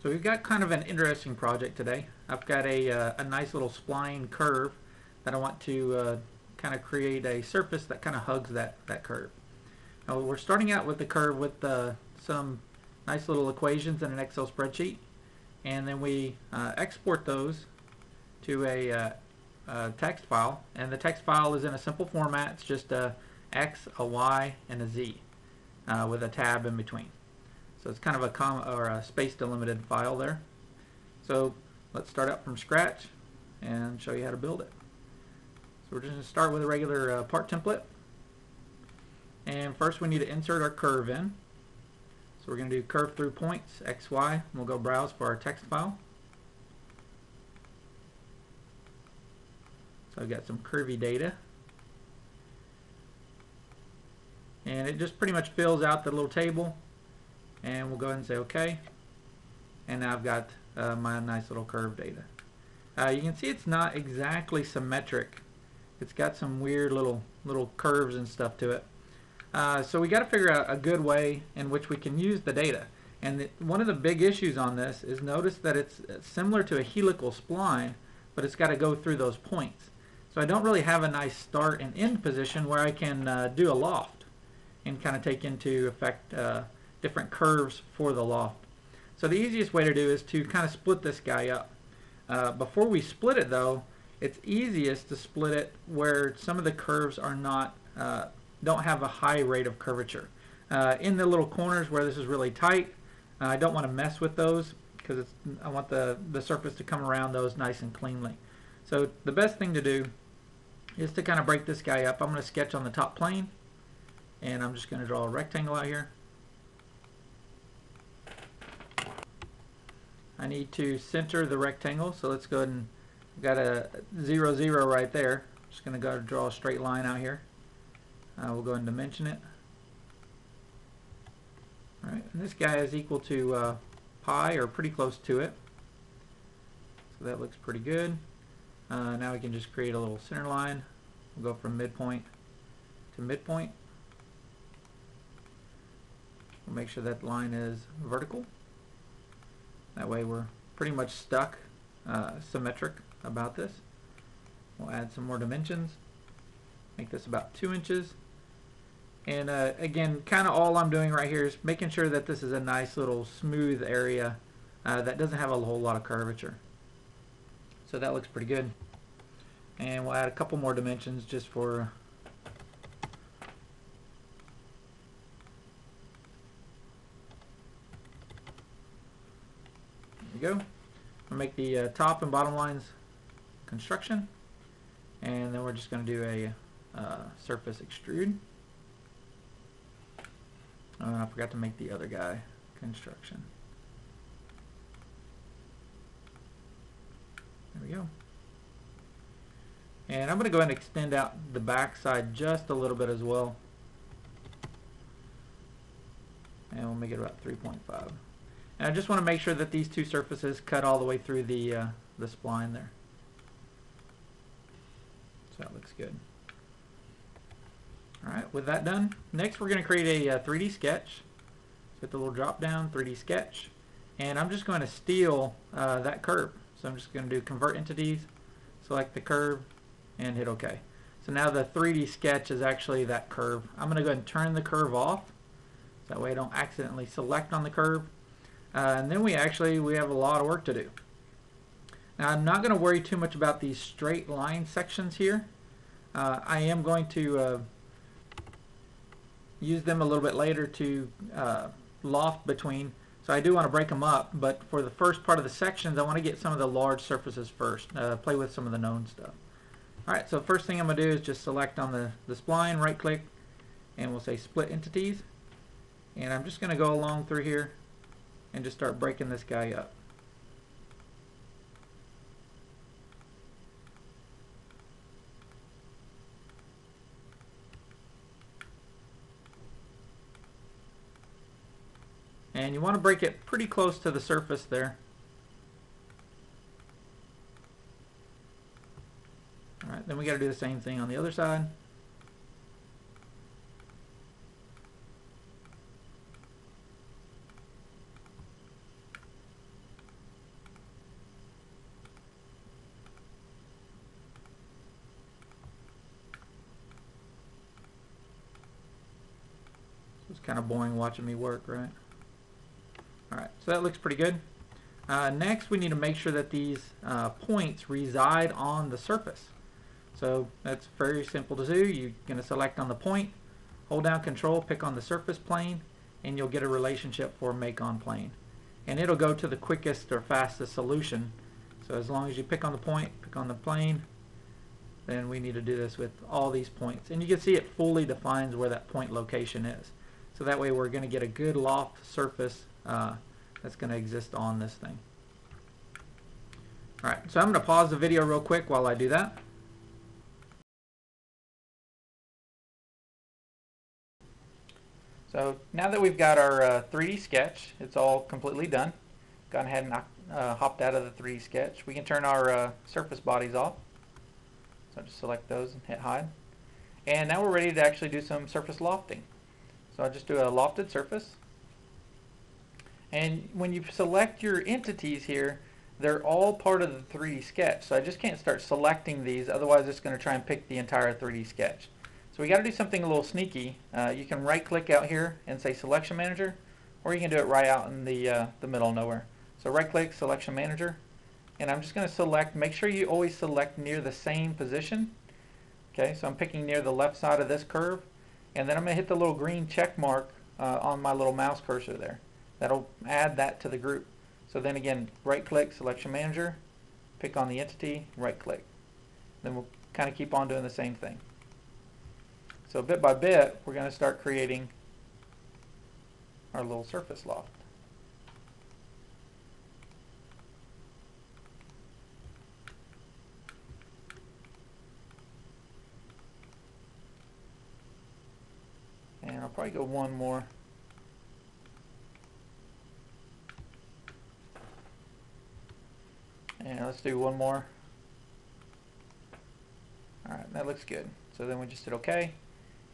So we've got kind of an interesting project today. I've got a nice little spline curve that I want to kind of create a surface that kind of hugs that curve. Now we're starting out with the curve with some nice little equations in an Excel spreadsheet, and then we export those to a text file, and the text file is in a simple format. It's just a X, a Y, and a Z with a tab in between. So it's kind of a comma or a space delimited file there. So let's start out from scratch and show you how to build it. So we're just going to start with a regular part template. And first we need to insert our curve in. So we're going to do curve through points, X, Y, and we'll go browse for our text file. So I've got some curvy data. And it just pretty much fills out the little table. And we'll go ahead and say OK. And now I've got my nice little curve data. You can see it's not exactly symmetric. It's got some weird little curves and stuff to it. So we got to figure out a good way in which we can use the data. And one of the big issues on this is notice that it's similar to a helical spline, but it's got to go through those points. So I don't really have a nice start and end position where I can do a loft and kind of take into effect different curves for the loft. So the easiest way to do is to kind of split this guy up. Before we split it though, it's easiest to split it where some of the curves are not don't have a high rate of curvature. In the little corners where this is really tight, I don't want to mess with those because I want the surface to come around those nice and cleanly. So the best thing to do is to kind of break this guy up. I'm going to sketch on the top plane, and I'm just going to draw a rectangle out here. I need to center the rectangle, so let's go ahead and got a 0, 0 right there. Just going to go draw a straight line out here. We'll go ahead and dimension it. Alright, and this guy is equal to pi, or pretty close to it. So that looks pretty good. Now we can just create a little center line. We'll go from midpoint to midpoint. We'll make sure that line is vertical. That way we're pretty much stuck symmetric about this. We'll add some more dimensions. Make this about 2 inches. And again, kind of all I'm doing right here is making sure that this is a nice little smooth area that doesn't have a whole lot of curvature. So that looks pretty good. And we'll add a couple more dimensions just for there we go. We'll make the top and bottom lines construction, and then we're just going to do a surface extrude. Oh, and I forgot to make the other guy construction. There we go. And I'm going to go ahead and extend out the back side just a little bit as well. And we'll make it about 3.5. And I just want to make sure that these two surfaces cut all the way through the spline there. So that looks good. Alright, with that done, next we're going to create a 3D sketch. So hit the little drop down, 3D sketch. And I'm just going to steal that curve. So I'm just going to do convert entities, select the curve, and hit OK. So now the 3D sketch is actually that curve. I'm going to go ahead and turn the curve off. So that way I don't accidentally select on the curve. And then we have a lot of work to do. Now I'm not going to worry too much about these straight line sections here. I am going to use them a little bit later to loft between. So I do want to break them up, but for the first part of the sections I want to get some of the large surfaces first. Play with some of the known stuff. Alright, so first thing I'm going to do is just select on the spline, right click, and we'll say split entities. And I'm just going to go along through here and just start breaking this guy up. And you want to break it pretty close to the surface there. Alright, then we got to do the same thing on the other side. It's kind of boring watching me work, right? Alright, so that looks pretty good. Next, we need to make sure that these points reside on the surface. So that's very simple to do. You're going to select on the point, hold down Control, pick on the surface plane, and you'll get a relationship for make on plane. And it'll go to the quickest or fastest solution. So as long as you pick on the point, pick on the plane, then we need to do this with all these points. And you can see it fully defines where that point location is. So that way we're going to get a good loft surface that's going to exist on this thing. Alright, so I'm going to pause the video real quick while I do that. So now that we've got our 3D sketch, it's all completely done. Gone ahead and hopped out of the 3D sketch. We can turn our surface bodies off. So just select those and hit hide. And now we're ready to actually do some surface lofting. So I'll just do a lofted surface. And when you select your entities here, they're all part of the 3D sketch. So I just can't start selecting these, otherwise it's going to try and pick the entire 3D sketch. So we got to do something a little sneaky. You can right click out here and say Selection Manager, or you can do it right out in the middle of nowhere. So right click Selection Manager, and I'm just going to select, make sure you always select near the same position. Okay, so I'm picking near the left side of this curve, and then I'm going to hit the little green check mark on my little mouse cursor there. That'll add that to the group. So then again, right click Selection Manager, pick on the entity, right click. Then we'll kind of keep on doing the same thing. So bit by bit, we're going to start creating our little surface loft. And I'll probably go one more. And let's do one more. Alright, that looks good. So then we just hit OK.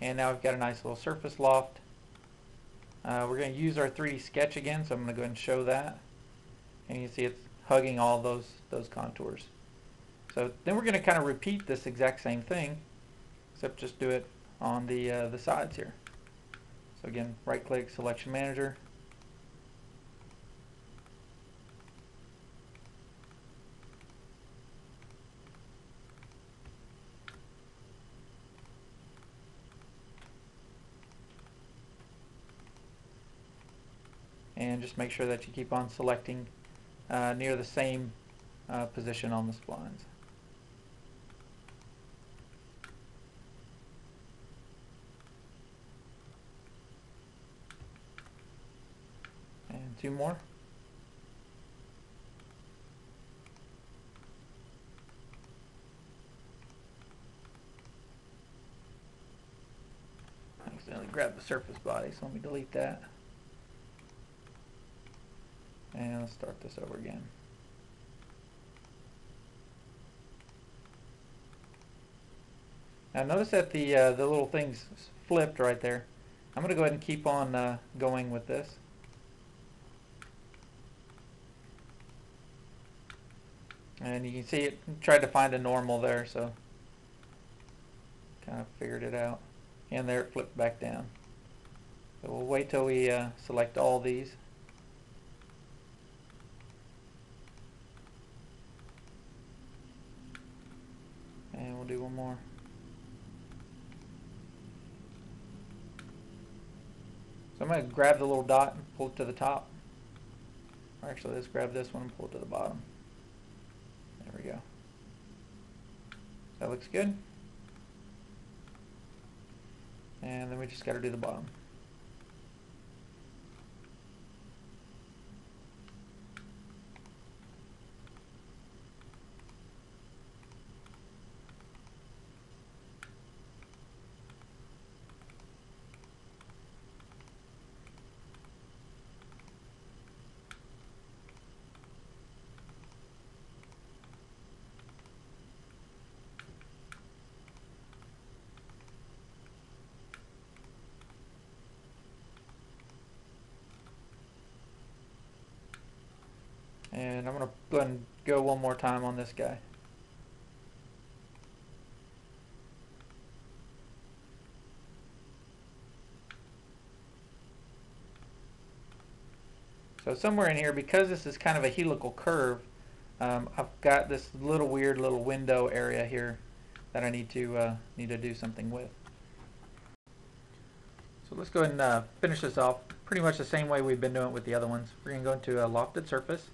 And now we've got a nice little surface loft. We're going to use our 3D sketch again, so I'm going to go ahead and show that. And you can see it's hugging all those contours. So then we're going to kind of repeat this exact same thing, except just do it on the sides here. So again, right click, Selection Manager. And just make sure that you keep on selecting near the same position on the splines. And two more. I accidentally grabbed the surface body, so let me delete that. And let's start this over again. Now notice that the little things flipped right there. I'm going to go ahead and keep on going with this. And you can see it tried to find a normal there, so kind of figured it out. And there it flipped back down. So we'll wait till we select all these. And we'll do one more. So I'm going to grab the little dot and pull it to the top. Or actually, let's grab this one and pull it to the bottom. There we go. That looks good. And then we just got to do the bottom. And I'm going to go ahead and go one more time on this guy. So somewhere in here, because this is kind of a helical curve, I've got this little weird little window area here that I need to do something with. So let's go ahead and finish this off pretty much the same way we've been doing it with the other ones. We're going to go into a Lofted Surface.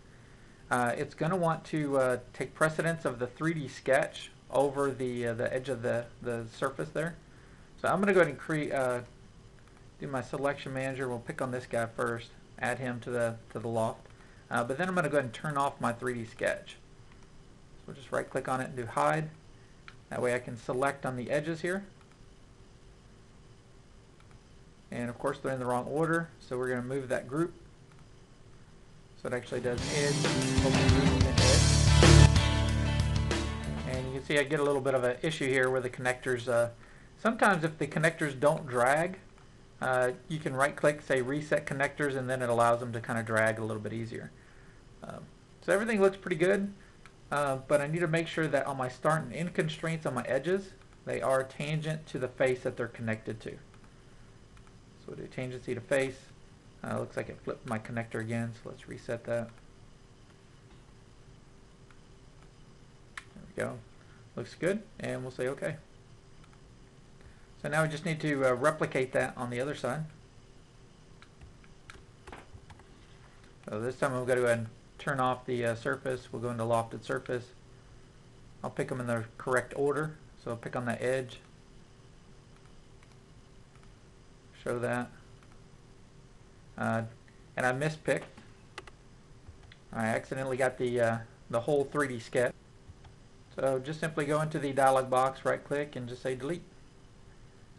It's going to want to take precedence of the 3D sketch over the edge of the surface there. So I'm going to go ahead and do my selection manager. We'll pick on this guy first, add him to the loft. But then I'm going to go ahead and turn off my 3D sketch. So we'll just right click on it and do hide. That way I can select on the edges here. And of course they're in the wrong order, so we're going to move that group. So it actually does edge, open group, and edge. And you can see I get a little bit of an issue here where the connectors, sometimes if the connectors don't drag, you can right click, say reset connectors, and then it allows them to kind of drag a little bit easier. So everything looks pretty good, but I need to make sure that on my start and end constraints on my edges, they are tangent to the face that they're connected to. So we'll do tangency to face. Looks like it flipped my connector again, so let's reset that. There we go. Looks good, and we'll say OK. So now we just need to replicate that on the other side. So this time we'll go ahead and turn off the surface. We'll go into Lofted Surface. I'll pick them in the correct order. So I'll pick on that edge. Show that. And I mispicked. I accidentally got the whole 3D sketch. So just simply go into the dialog box, right click, and just say delete.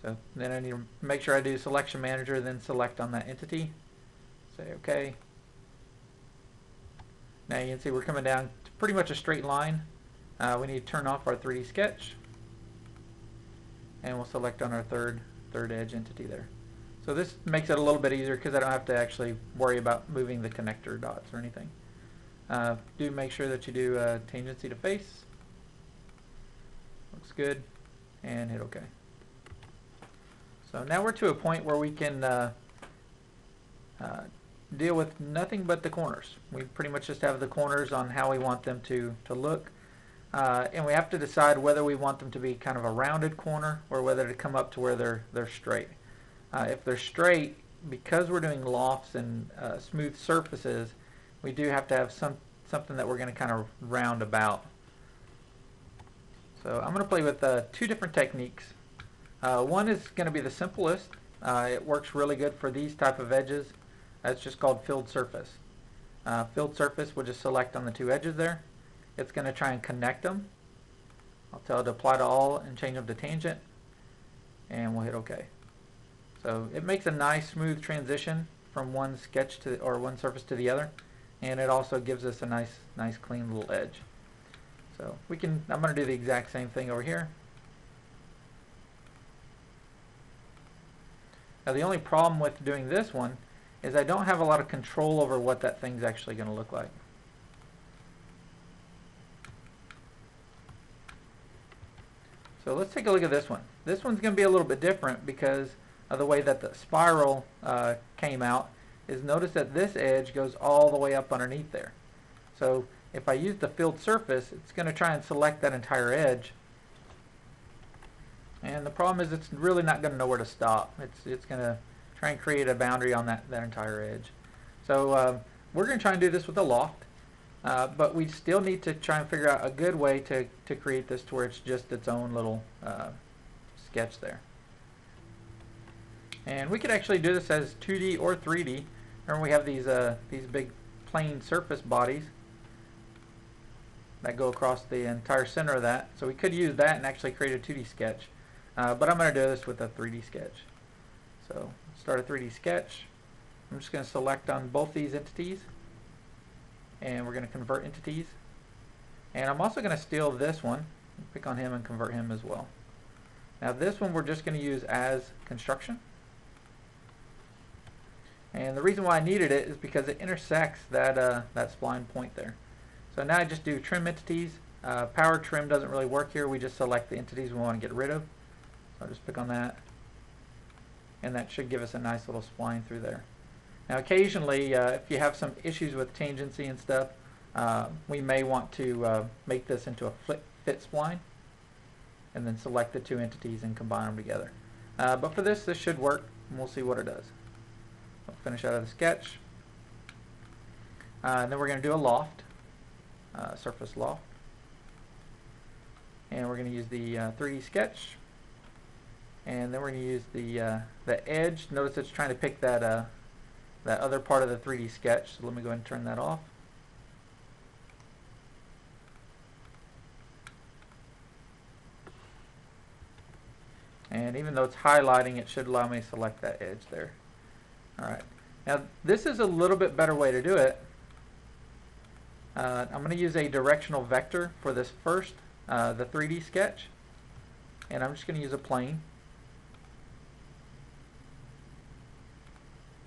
So then I need to make sure I do selection manager, then select on that entity. Say OK. Now you can see we're coming down to pretty much a straight line. We need to turn off our 3D sketch. And we'll select on our third edge entity there. So this makes it a little bit easier because I don't have to actually worry about moving the connector dots or anything. Do make sure that you do tangency to face. Looks good. And hit OK. So now we're to a point where we can deal with nothing but the corners. We pretty much just have the corners on how we want them to look. And we have to decide whether we want them to be kind of a rounded corner or whether to come up to where they're straight. If they're straight, because we're doing lofts and smooth surfaces, we do have to have something that we're going to kind of round about. So I'm going to play with two different techniques. One is going to be the simplest. It works really good for these type of edges. It's just called filled surface. Filled surface, we'll just select on the two edges there. It's going to try and connect them. I'll tell it to apply to all and change them to tangent, and we'll hit OK. So it makes a nice smooth transition from one sketch to or one surface to the other, and it also gives us a nice clean little edge. So we can. I'm going to do the exact same thing over here. Now the only problem with doing this one is I don't have a lot of control over what that thing's actually going to look like. So let's take a look at this one. This one's going to be a little bit different because of the way that the spiral came out. Is notice that this edge goes all the way up underneath there. So if I use the filled surface, it's going to try and select that entire edge. And the problem is it's really not going to know where to stop. It's going to try and create a boundary on that entire edge. So we're going to try and do this with a loft. But we still need to try and figure out a good way to create this to where it's just its own little sketch there. And we could actually do this as 2D or 3D. Remember we have these big plane surface bodies that go across the entire center of that. So we could use that and actually create a 2D sketch. But I'm going to do this with a 3D sketch. So start a 3D sketch. I'm just going to select on both these entities. And we're going to convert entities. And I'm also going to steal this one, pick on him and convert him as well. Now this one we're just going to use as construction. And the reason why I needed it is because it intersects that spline point there. So now I just do trim entities. Power trim doesn't really work here. We just select the entities we want to get rid of. So I'll just pick on that. And that should give us a nice little spline through there. Now occasionally, if you have some issues with tangency and stuff, we may want to make this into a fit spline and then select the two entities and combine them together. But for this should work, and we'll see what it does. I'll finish out of the sketch. And then we're going to do a loft, surface loft. And we're going to use the 3D sketch. And then we're going to use the edge. Notice it's trying to pick that other part of the 3D sketch. So let me go ahead and turn that off. And even though it's highlighting, it should allow me to select that edge there. Alright. Now this is a little bit better way to do it. I'm going to use a directional vector for this first, the 3D sketch. And I'm just going to use a plane.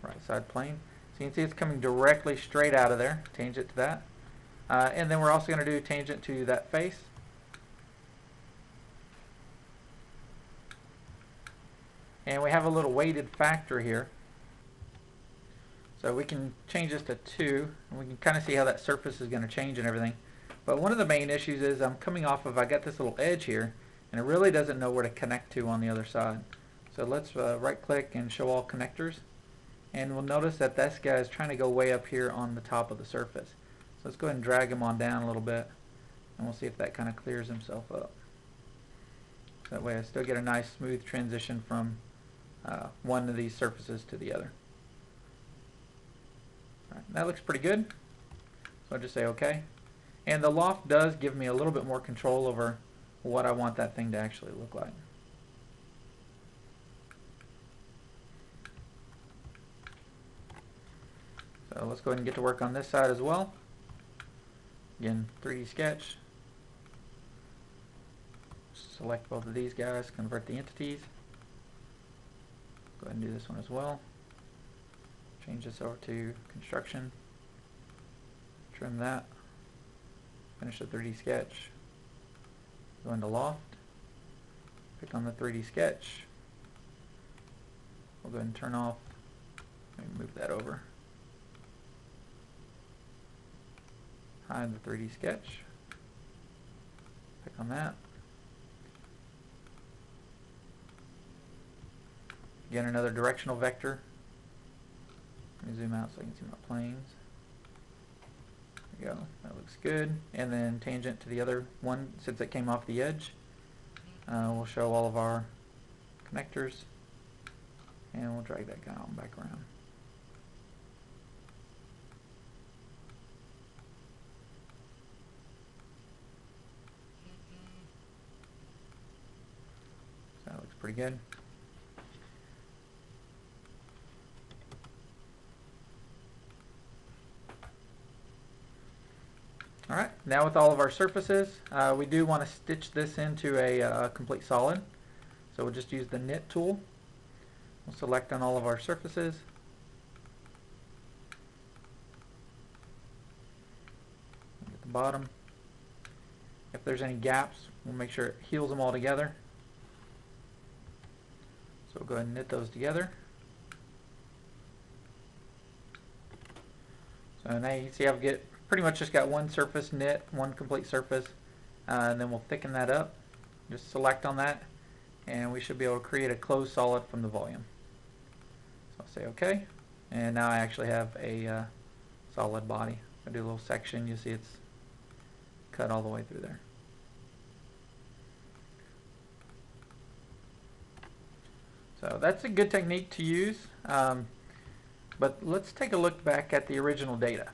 Right side plane. So you can see it's coming directly straight out of there. Tangent to that. And then we're also going to do tangent to that face. And we have a little weighted factor here. So we can change this to 2, and we can kind of see how that surface is going to change and everything. But one of the main issues is I'm coming off of, I got this little edge here, and it really doesn't know where to connect to on the other side. So let's right click and show all connectors. And we'll notice that this guy is trying to go way up here on the top of the surface. So let's go ahead and drag him on down a little bit, and we'll see if that kind of clears himself up. That way I still get a nice smooth transition from one of these surfaces to the other. All right, that looks pretty good. So I'll just say OK. And the loft does give me a little bit more control over what I want that thing to actually look like. So let's go ahead and get to work on this side as well. Again, 3D sketch. Select both of these guys, convert the entities. Go ahead and do this one as well. Change this over to construction. Trim that. Finish the 3D sketch. Go into loft. Pick on the 3D sketch. We'll go ahead and turn off. Let me move that over. Hide the 3D sketch. Pick on that. Again, another directional vector. Let me zoom out so I can see my planes. There we go. That looks good. And then tangent to the other one, since it came off the edge. We'll show all of our connectors. And we'll drag that guy on back around. So that looks pretty good. Alright, now with all of our surfaces, we do want to stitch this into a complete solid. So we'll just use the knit tool. We'll select on all of our surfaces. At the bottom. If there's any gaps, we'll make sure it heals them all together. So we'll go ahead and knit those together. So now you can see I've pretty much just got one surface knit, one complete surface, and then we'll thicken that up. Just select on that, and we should be able to create a closed solid from the volume. So I'll say OK, and now I actually have a solid body. I do a little section, you see it's cut all the way through there. So that's a good technique to use, but let's take a look back at the original data.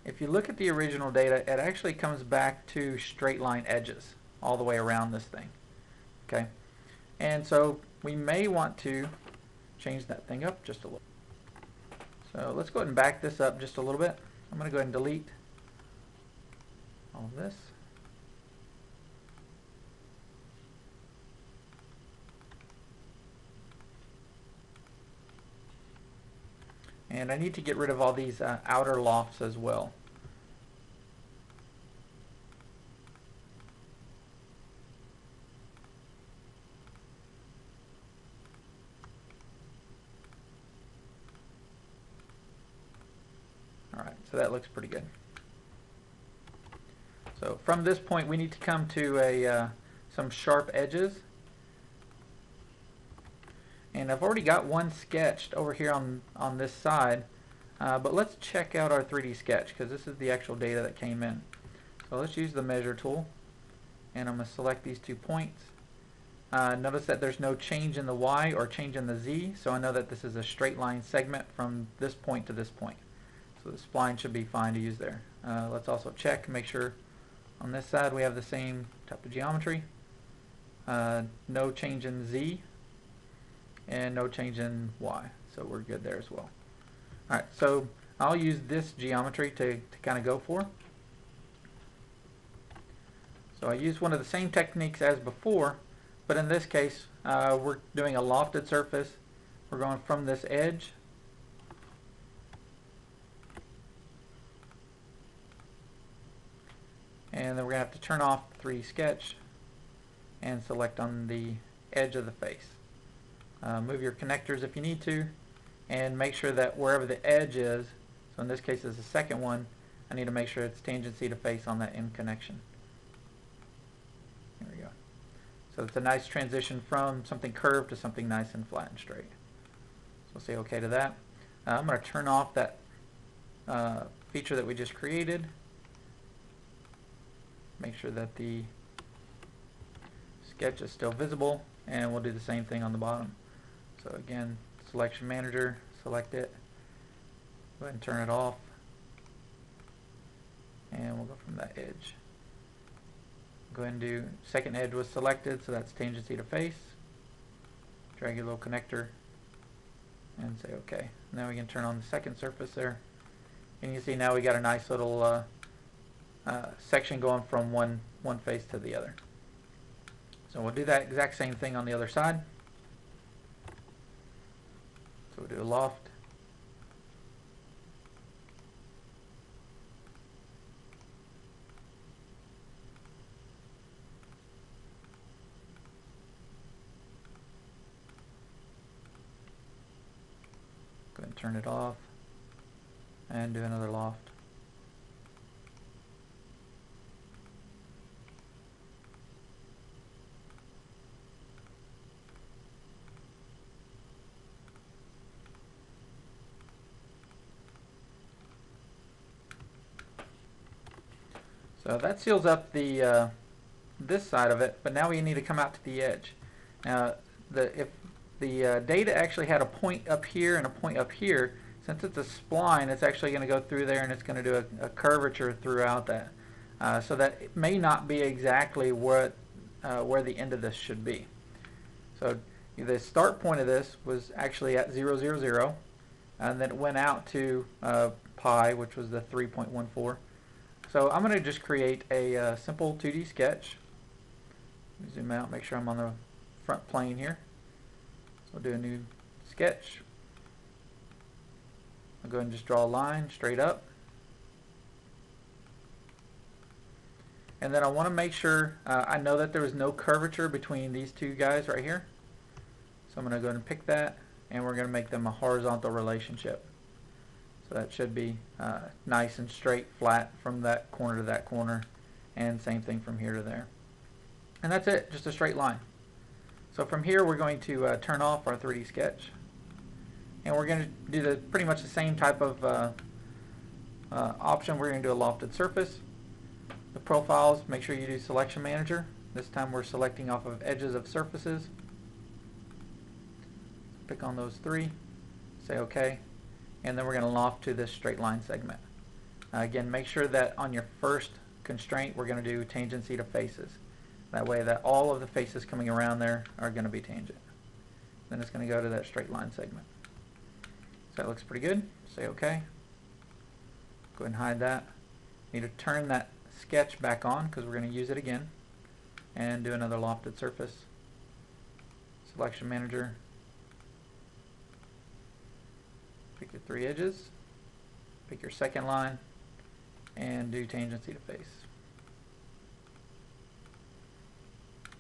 If you look at the original data, it actually comes back to straight line edges all the way around this thing. Okay, and so we may want to change that thing up just a little. So let's go ahead and back this up just a little bit. I'm going to go ahead and delete all of this. And I need to get rid of all these outer lofts as well. So that looks pretty good. So from this point we need to come to some sharp edges. And I've already got one sketched over here on this side, but let's check out our 3D sketch because this is the actual data that came in. So let's use the measure tool, and I'm going to select these 2 points. Notice that there's no change in the Y or change in the Z, so I know that this is a straight line segment from this point to this point. So the spline should be fine to use there. Let's also check, make sure on this side we have the same type of geometry. No change in Z and no change in Y, so we're good there as well. Alright, so I'll use this geometry to kind of go for. So I used one of the same techniques as before, but in this case we're doing a lofted surface. We're going from this edge and then we're going to have to turn off 3D sketch and select on the edge of the face. Move your connectors if you need to, and make sure that wherever the edge is, so in this case is the second one, I need to make sure it's tangency to face on that end connection. There we go. So it's a nice transition from something curved to something nice and flat and straight. So we'll say OK to that. I'm going to turn off that feature that we just created. Make sure that the sketch is still visible, and we'll do the same thing on the bottom. So again, selection manager, select it, go ahead and turn it off, and we'll go from that edge. Go ahead and do second edge was selected, so that's tangency to face. Drag your little connector and say OK. Now we can turn on the second surface there, and you see now we got a nice little section going from one face to the other. So we'll do that exact same thing on the other side. So we'll do a loft. Go ahead and turn it off and do another loft. So that seals up the this side of it, but now we need to come out to the edge. Now, if the data actually had a point up here and a point up here, since it's a spline, it's actually going to go through there and it's going to do a curvature throughout that. So that it may not be exactly where the end of this should be. So the start point of this was actually at 0, 0, 0, and then it went out to pi, which was the 3.14. So I'm going to just create a simple 2D sketch. Zoom out, make sure I'm on the front plane here. So I'll do a new sketch. I'll go ahead and just draw a line straight up. And then I want to make sure I know that there was no curvature between these two guys right here. So I'm going to go ahead and pick that, and we're going to make them a horizontal relationship. So that should be nice and straight, flat from that corner to that corner, and same thing from here to there. And that's it, just a straight line. So from here we're going to turn off our 3D sketch, and we're going to do pretty much the same type of option. We're going to do a lofted surface. The profiles, make sure you do selection manager. This time we're selecting off of edges of surfaces. Pick on those 3, say OK. And then we're going to loft to this straight line segment. Again, make sure that on your first constraint we're going to do tangency to faces. That way that all of the faces coming around there are going to be tangent. Then it's going to go to that straight line segment. So that looks pretty good. Say OK. Go ahead and hide that. Need to turn that sketch back on because we're going to use it again. And do another lofted surface. Selection manager. Pick your 3 edges, pick your second line, and do tangency to face.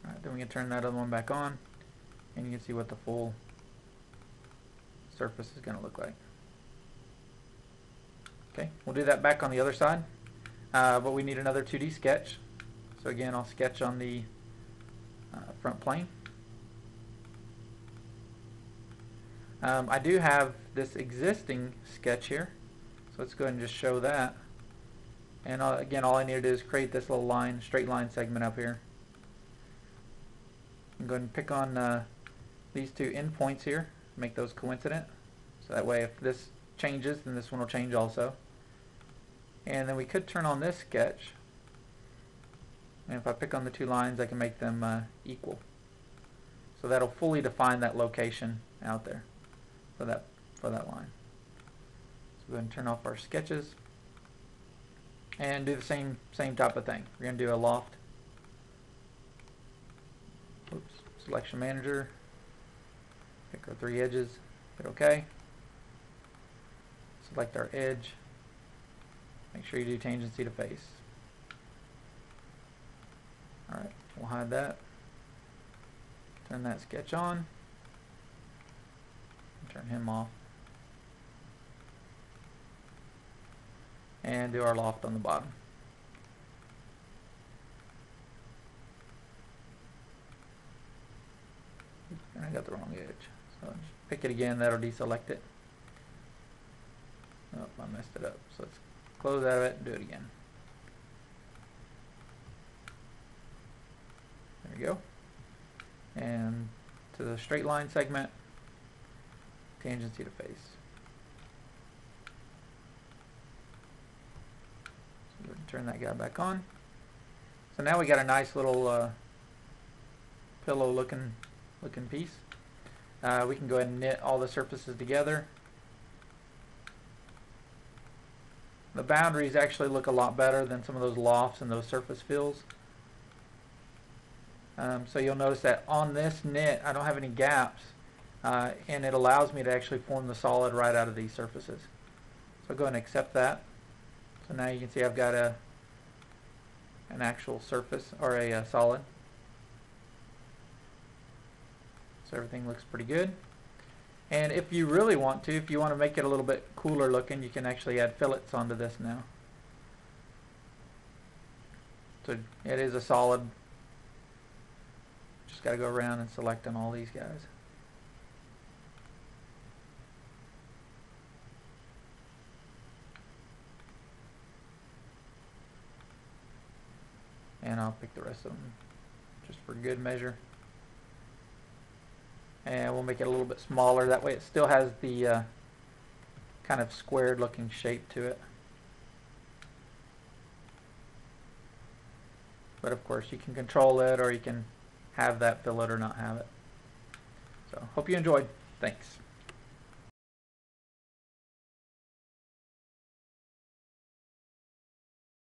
Alright, then we can turn that other one back on, and you can see what the full surface is going to look like. Okay, we'll do that back on the other side, but we need another 2D sketch. So again, I'll sketch on the front plane. I do have this existing sketch here, so let's go ahead and just show that. And again, all I need to do is create this little line, straight line segment up here. I'm going to pick on these two endpoints here, make those coincident. So that way if this changes, then this one will change also. And then we could turn on this sketch. And if I pick on the two lines, I can make them equal. So that'll fully define that location out there for that line. So go ahead and turn off our sketches and do the same type of thing. We're going to do a loft. Oops, selection manager. Pick our 3 edges. Hit OK. Select our edge. Make sure you do tangency to face. Alright, we'll hide that. Turn that sketch on. Turn him off. And do our loft on the bottom. And I got the wrong edge. So just pick it again, that'll deselect it. Oh, I messed it up. So let's close out of it and do it again. There we go. And to the straight line segment, tangency to face. So turn that guy back on. So now we got a nice little pillow looking piece. We can go ahead and knit all the surfaces together. The boundaries actually look a lot better than some of those lofts and those surface fills. So you'll notice that on this knit I don't have any gaps, and it allows me to actually form the solid right out of these surfaces. So go ahead and accept that. So now you can see I've got an actual surface, or a solid. So everything looks pretty good. And if you really want to, if you want to make it a little bit cooler looking, you can actually add fillets onto this now. So it is a solid. Just got to go around and select on all these guys. And I'll pick the rest of them just for good measure. And we'll make it a little bit smaller, that way it still has the kind of squared looking shape to it. But of course you can control it, or you can have that fillet or not have it. So hope you enjoyed. Thanks.